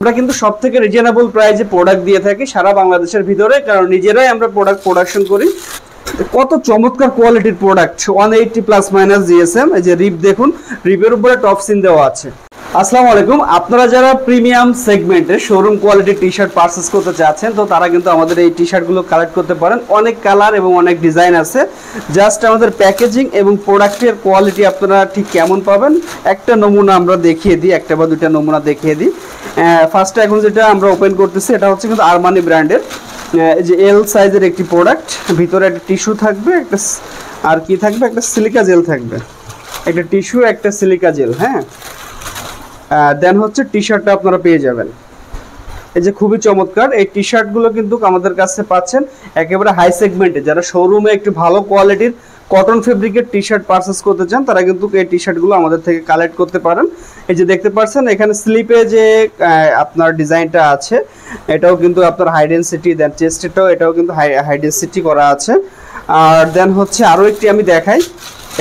আমরা কিন্তু সবথেকে রিজনেবল প্রাইসে প্রোডাক্ট দিয়ে থাকি সারা বাংলাদেশের ভিতরে, কারণ নিজেরাই আমরা প্রোডাক্ট প্রোডাকশন করি। কত চমৎকার কোয়ালিটির প্রোডাক্ট 180 প্লাস মাইনাস জিএসএম। এই যে রিপ দেখুন, রিপের উপরে টপ সিন দেওয়া আছে। আসসালামু আলাইকুম, আপনারা যারা প্রিমিয়াম সেগমেন্টে showroom quality T shirt purchase করতে চাচ্ছেন তো তারা কিন্তু আমাদের এই টি শার্টগুলো কালেক্ট করতে পারেন। অনেক কালার এবং অনেক ডিজাইন আছে। জাস্ট আমাদের প্যাকেজিং এবং প্রোডাক্টের কোয়ালিটি আপনারা ঠিক কেমন পাবেন একটা নমুনা আমরা দেখিয়ে দিই, একটা বা দুইটা নমুনা দেখিয়ে দিই। ফার্স্টে এখন যেটা আমরা ওপেন করতেছি এটা হচ্ছে কিন্তু আরমানি ব্র্যান্ডের এই যে এল সাইজের একটি প্রোডাক্ট। ভিতরে একটা টিস্যু থাকবে, একটা আর কি থাকবে, একটা সিলিকা জেল থাকবে, একটা টিস্যু একটা সিলিকা জেল। হ্যাঁ, দেন হচ্ছে টি শার্টটা আপনারা পেয়ে যাবেন। এই যে খুবই চমৎকার এই টি শার্টগুলো কিন্তু আমাদের কাছে পাচ্ছেন একেবারে হাই সেগমেন্টে। যারা শোরুমে একটু ভালো কোয়ালিটির কটন ফেব্রিকের টি শার্ট পারচেস করতে চান তারা কিন্তু এই টি শার্টগুলো আমাদের থেকে কালেক্ট করতে পারেন। এই যে দেখতে পাচ্ছেন এখানে স্লিপে যে আপনার ডিজাইনটা আছে এটাও কিন্তু আপনার হাই ডেনসিটি, দেন চেস্টেটাও এটাও কিন্তু হাই ডেনসিটি করা আছে। আর দেন হচ্ছে আরও একটি আমি দেখাই,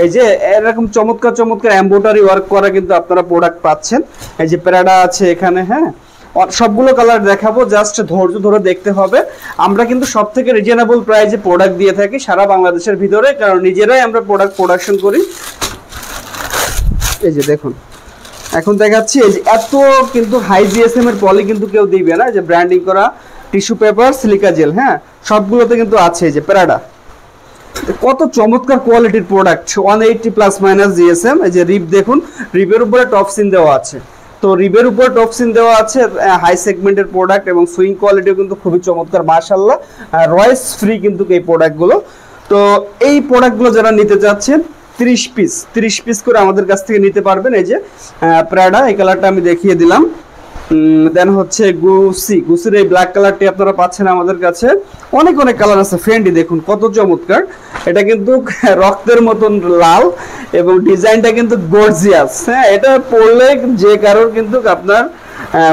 এই যে এরকম চমৎকার চমৎকার এমব্রয়ডারি ওয়ার্ক করা কিন্তু আপনারা প্রোডাক্ট পাচ্ছেন। এই যে প্যারাডা আছে এখানে। হ্যাঁ, সবগুলো কালার দেখাবো, জাস্ট ধৈর্য ধরে দেখতে হবে। আমরা কিন্তু সবথেকে রিজনেবল প্রাইসে প্রোডাক্ট দিয়ে থাকি সারা বাংলাদেশের ভিতরে, কারণ নিজেরাই আমরা প্রোডাক্ট প্রোডাকশন করি। এই যে দেখুন এখন দেখাচ্ছি, এই যে এত কিন্তু হাই জিএসএম এর পলি কিন্তু কেউ দিবে না। যে ব্র্যান্ডিং করা টিস্যু পেপার, সিলিকা জেল, হ্যাঁ সবগুলোতে কিন্তু আছে। এই যে প্যারাডা, কত চমৎকার কোয়ালিটির প্রোডাক্ট 180 প্লাস মাইনাস জিএসএম। এই যে রিপ দেখুন, রিপের উপরে টপ সিন দেওয়া আছে। তো রিপের উপরে টপ সিন দেওয়া আছে, হাই সেগমেন্টের প্রোডাক্ট এবং সুইং কোয়ালিটিও কিন্তু খুবই চমৎকার মাশাআল্লাহ। রয়েস ফ্রি কিন্তু এই প্রোডাক্টগুলো। তো এই প্রোডাক্টগুলো যারা নিতে চাচ্ছেন 30 পিস করে আমাদের কাছ থেকে নিতে পারবেন। এই যে প্রাডা এই কালারটা আমি দেখিয়ে দিলাম। দেন হচ্ছে গুসির এই ব্ল্যাক কালারটি আপনারা পাচ্ছেন আমাদের কাছে। অনেক অনেক কালার আছে। ফেন্ডি দেখুন কত চমৎকার, এটা কিন্তু রক্তের মতন লাল এবং ডিজাইনটা কিন্তু গর্জিয়াস। হ্যাঁ, এটা পরলে যে কারোর কিন্তু আপনার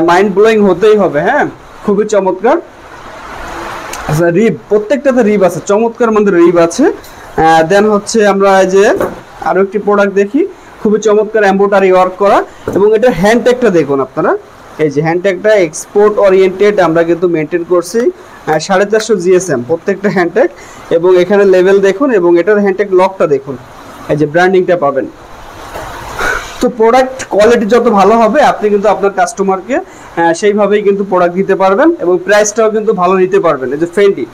মাইন্ড ব্লোয়িং হতেই হবে। হ্যাঁ, খুবই চমৎকার। আচ্ছা, রিব প্রত্যেকটাতে রিব আছে, চমৎকার মধ্যে রিব আছে। দেন হচ্ছে আমরা এই যে আরো একটি প্রোডাক্ট দেখি, খুবই চমৎকার এমব্রয়ডারি ওয়ার্ক করা এবং এটা হ্যান্ডট্যাগটা দেখুন আপনারা। এই যে হ্যান্ডট্যাগটা এক্সপোর্ট ওরিয়েন্টেড আমরা কিন্তু মেনটেন করছি। 450 জিএসএম প্রত্যেকটা হ্যান্ডট্যাগ এবং এখানে লেভেল দেখুন এবং এটার হ্যান্ডট্যাগ লকটা দেখুন। এই যে ব্র্যান্ডিংটা পাবেন। তো প্রোডাক্ট কোয়ালিটি যত ভালো হবে আপনি কিন্তু আপনার কাস্টমারকে সেইভাবেই কিন্তু প্রোডাক্ট দিতে পারবেন এবং প্রাইসটাও কিন্তু ভালো নিতে পারবেন। এই যে ফেন্ডি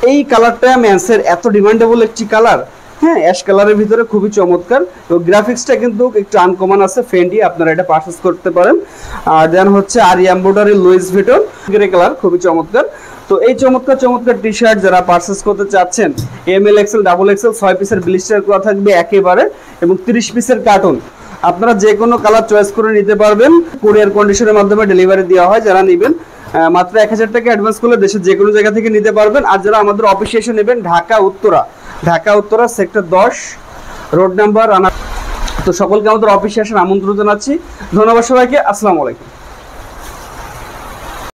এই কালারটা ম্যান্সের এত ডিমান্ডেবল একটি কালার। হ্যাঁ, অ্যাশ কালারের ভিতরে খুবই চমৎকার এবং গ্রাফিক্সটা কিন্তু একটু আনকমন আছে। ফেন্ডি আপনারা এটা পারচেজ করতে পারেন। আর দেন হচ্ছে aari embroidery Louis Vuitton grey colour, খুবই চমৎকার। তো এই চমৎকার চমৎকার টি শার্ট যারা পারচেজ করতে চাচ্ছেন এমএল এক্সেল ডাবল এক্সেল 6 পিসের ব্লিস্টার করা থাকবে একেবারে এবং 30 পিসের কার্টুন। আপনারা যে কোনো কালার চয়েস করে নিতে পারবেন। কুরিয়ার কন্ডিশনের মাধ্যমে ডেলিভারি দেওয়া হয়। যারা নেবেন মাত্র 1000 টাকা অ্যাডভান্স করলে দেশের যে কোনো জায়গা থেকে নিতে পারবেন। আর যারা আমাদের অফিসে এসে নেবেন Dhaka Uttara sector 10 road number. তো সকলকে আমাদের অফিসে আসার আমন্ত্রণ জানাচ্ছি। ধন্যবাদ সবাইকে। আসসালামু আলাইকুম।